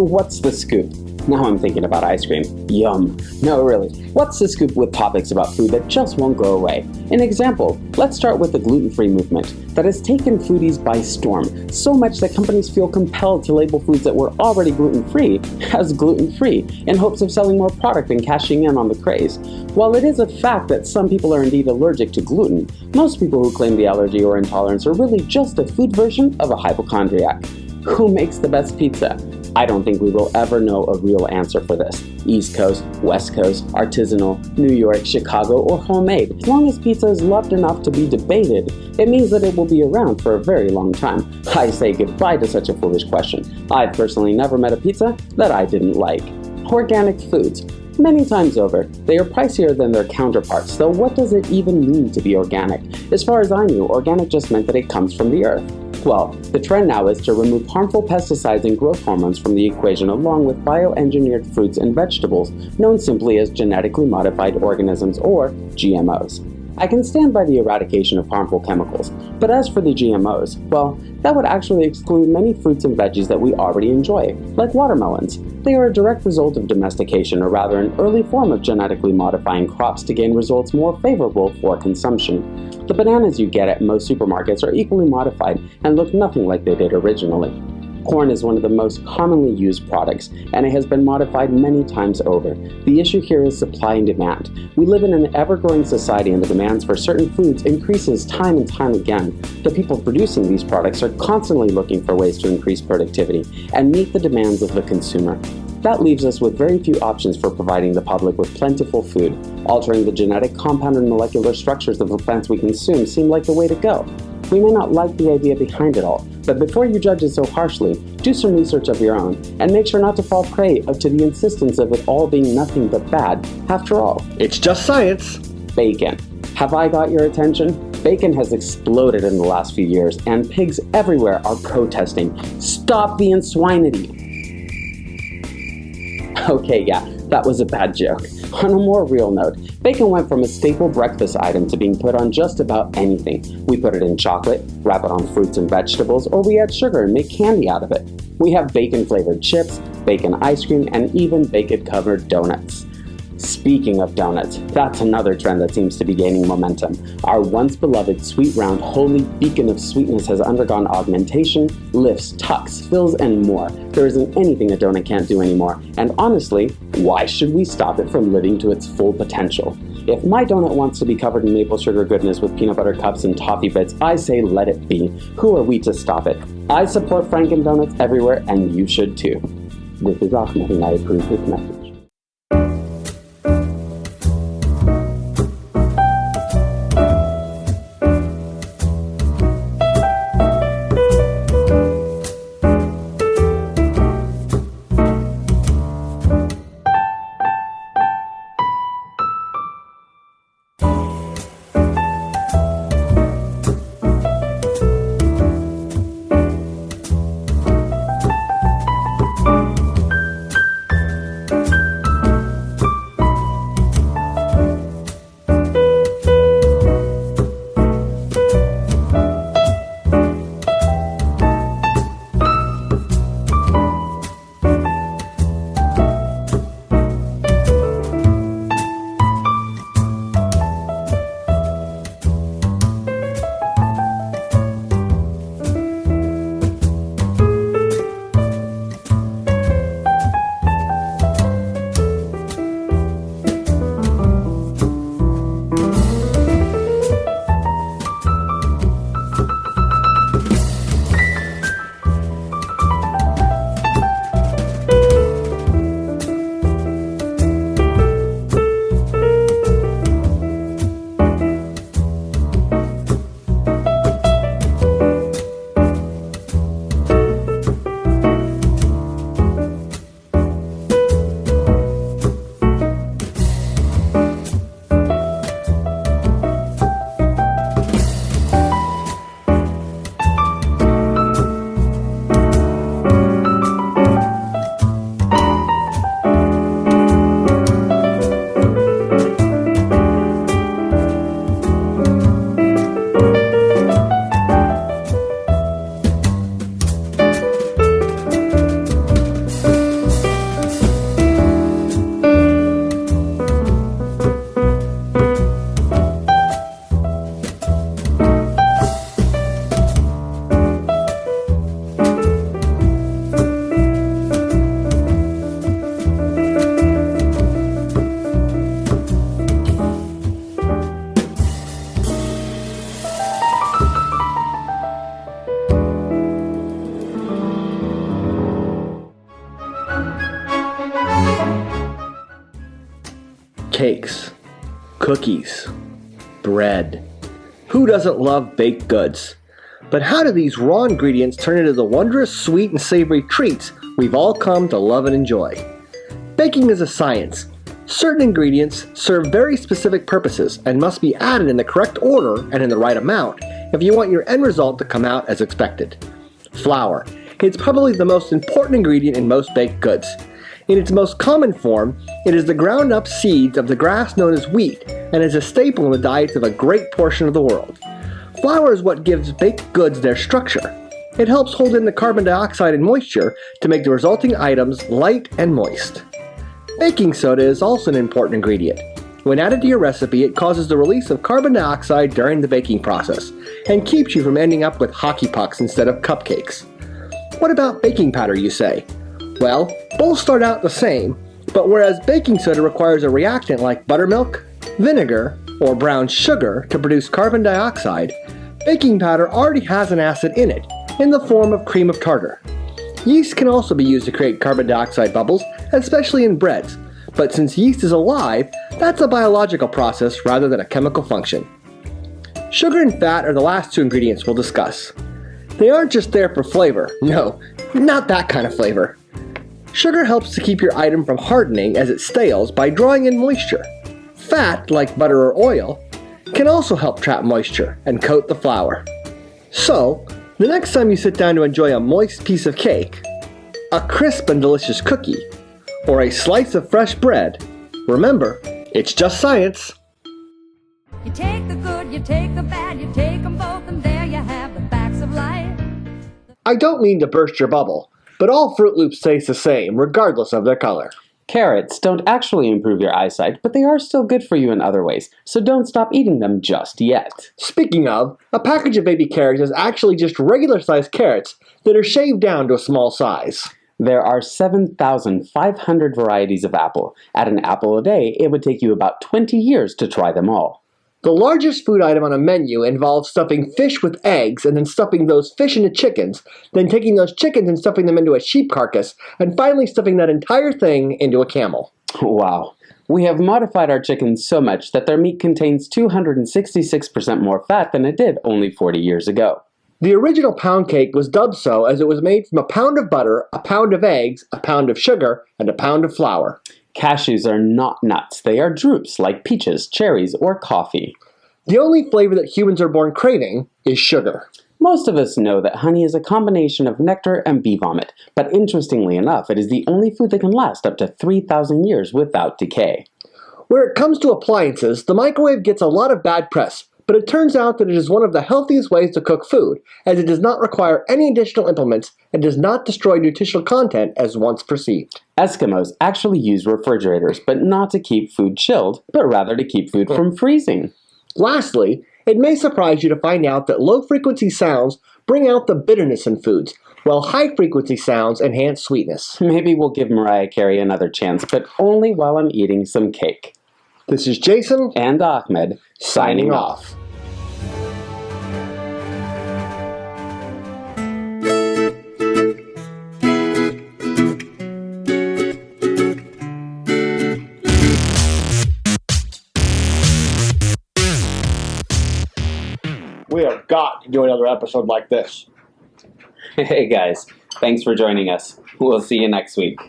What's the scoop? Now I'm thinking about ice cream. Yum. No, really. What's the scoop with topics about food that just won't go away? An example, let's start with the gluten-free movement that has taken foodies by storm, so much that companies feel compelled to label foods that were already gluten-free as gluten-free in hopes of selling more product and cashing in on the craze. While it is a fact that some people are indeed allergic to gluten, most people who claim the allergy or intolerance are really just a food version of a hypochondriac. Who makes the best pizza? I don't think we will ever know a real answer for this. East Coast, West Coast, artisanal, New York, Chicago, or homemade. As long as pizza is loved enough to be debated, it means that it will be around for a very long time. I say goodbye to such a foolish question. I've personally never met a pizza that I didn't like. Organic foods. Many times over, they are pricier than their counterparts, though what does it even mean to be organic? As far as I knew, organic just meant that it comes from the earth. Well, the trend now is to remove harmful pesticides and growth hormones from the equation along with bioengineered fruits and vegetables, known simply as genetically modified organisms or GMOs. I can stand by the eradication of harmful chemicals, but as for the GMOs, well, that would actually exclude many fruits and veggies that we already enjoy, like watermelons. They are a direct result of domestication, or rather an early form of genetically modifying crops to gain results more favorable for consumption. The bananas you get at most supermarkets are equally modified and look nothing like they did originally. Corn is one of the most commonly used products, and it has been modified many times over. The issue here is supply and demand. We live in an ever-growing society, and the demands for certain foods increases time and time again. The people producing these products are constantly looking for ways to increase productivity and meet the demands of the consumer. That leaves us with very few options for providing the public with plentiful food. Altering the genetic, compound, and molecular structures of the plants we consume seem like the way to go. We may not like the idea behind it all, but before you judge it so harshly, do some research of your own, and make sure not to fall prey to the insistence of it all being nothing but bad. After all, it's just science. Bacon. Have I got your attention? Bacon has exploded in the last few years, and pigs everywhere are protesting. Stop the inswinity! Okay, yeah, that was a bad joke. On a more real note, bacon went from a staple breakfast item to being put on just about anything. We put it in chocolate, wrap it on fruits and vegetables, or we add sugar and make candy out of it. We have bacon-flavored chips, bacon ice cream, and even bacon-covered donuts. Speaking of donuts, that's another trend that seems to be gaining momentum. Our once beloved sweet round holy beacon of sweetness has undergone augmentation, lifts, tucks, fills, and more. There isn't anything a donut can't do anymore, and honestly, why should we stop it from living to its full potential? If my donut wants to be covered in maple sugar goodness with peanut butter cups and toffee bits, I say let it be. Who are we to stop it? I support Franken Donuts everywhere, and you should too. This is Ahmed, and I approve this message. Cakes, cookies, bread. Who doesn't love baked goods? But how do these raw ingredients turn into the wondrous sweet and savory treats we've all come to love and enjoy? Baking is a science. Certain ingredients serve very specific purposes and must be added in the correct order and in the right amount if you want your end result to come out as expected. Flour. It's probably the most important ingredient in most baked goods. In its most common form, it is the ground up seeds of the grass known as wheat and is a staple in the diets of a great portion of the world. Flour is what gives baked goods their structure. It helps hold in the carbon dioxide and moisture to make the resulting items light and moist. Baking soda is also an important ingredient. When added to your recipe, it causes the release of carbon dioxide during the baking process and keeps you from ending up with hockey pucks instead of cupcakes. What about baking powder, you say? Well, both start out the same, but whereas baking soda requires a reactant like buttermilk, vinegar, or brown sugar to produce carbon dioxide, baking powder already has an acid in it, in the form of cream of tartar. Yeast can also be used to create carbon dioxide bubbles, especially in breads, but since yeast is alive, that's a biological process rather than a chemical function. Sugar and fat are the last two ingredients we'll discuss. They aren't just there for flavor. No, not that kind of flavor. Sugar helps to keep your item from hardening as it stales by drawing in moisture. Fat, like butter or oil, can also help trap moisture and coat the flour. So, the next time you sit down to enjoy a moist piece of cake, a crisp and delicious cookie, or a slice of fresh bread, remember, it's just science. You take the good, you take the bad, you take them both, and there you have the facts of life. I don't mean to burst your bubble, but all Fruit Loops taste the same, regardless of their color. Carrots don't actually improve your eyesight, but they are still good for you in other ways, so don't stop eating them just yet. Speaking of, a package of baby carrots is actually just regular-sized carrots that are shaved down to a small size. There are 7,500 varieties of apple. At an apple a day, it would take you about 20 years to try them all. The largest food item on a menu involves stuffing fish with eggs and then stuffing those fish into chickens, then taking those chickens and stuffing them into a sheep carcass, and finally stuffing that entire thing into a camel. Wow. We have modified our chickens so much that their meat contains 266% more fat than it did only 40 years ago. The original pound cake was dubbed so as it was made from a pound of butter, a pound of eggs, a pound of sugar, and a pound of flour. Cashews are not nuts. They are drupes like peaches, cherries, or coffee. The only flavor that humans are born craving is sugar. Most of us know that honey is a combination of nectar and bee vomit, but interestingly enough, it is the only food that can last up to 3,000 years without decay. Where it comes to appliances, the microwave gets a lot of bad press, but it turns out that it is one of the healthiest ways to cook food, as it does not require any additional implements and does not destroy nutritional content as once perceived. Eskimos actually use refrigerators, but not to keep food chilled, but rather to keep food from freezing. Lastly, it may surprise you to find out that low-frequency sounds bring out the bitterness in foods, while high-frequency sounds enhance sweetness. Maybe we'll give Mariah Carey another chance, but only while I'm eating some cake. This is Jason And Ahmed, signing off. We have got to do another episode like this. Hey guys, thanks for joining us. We'll see you next week.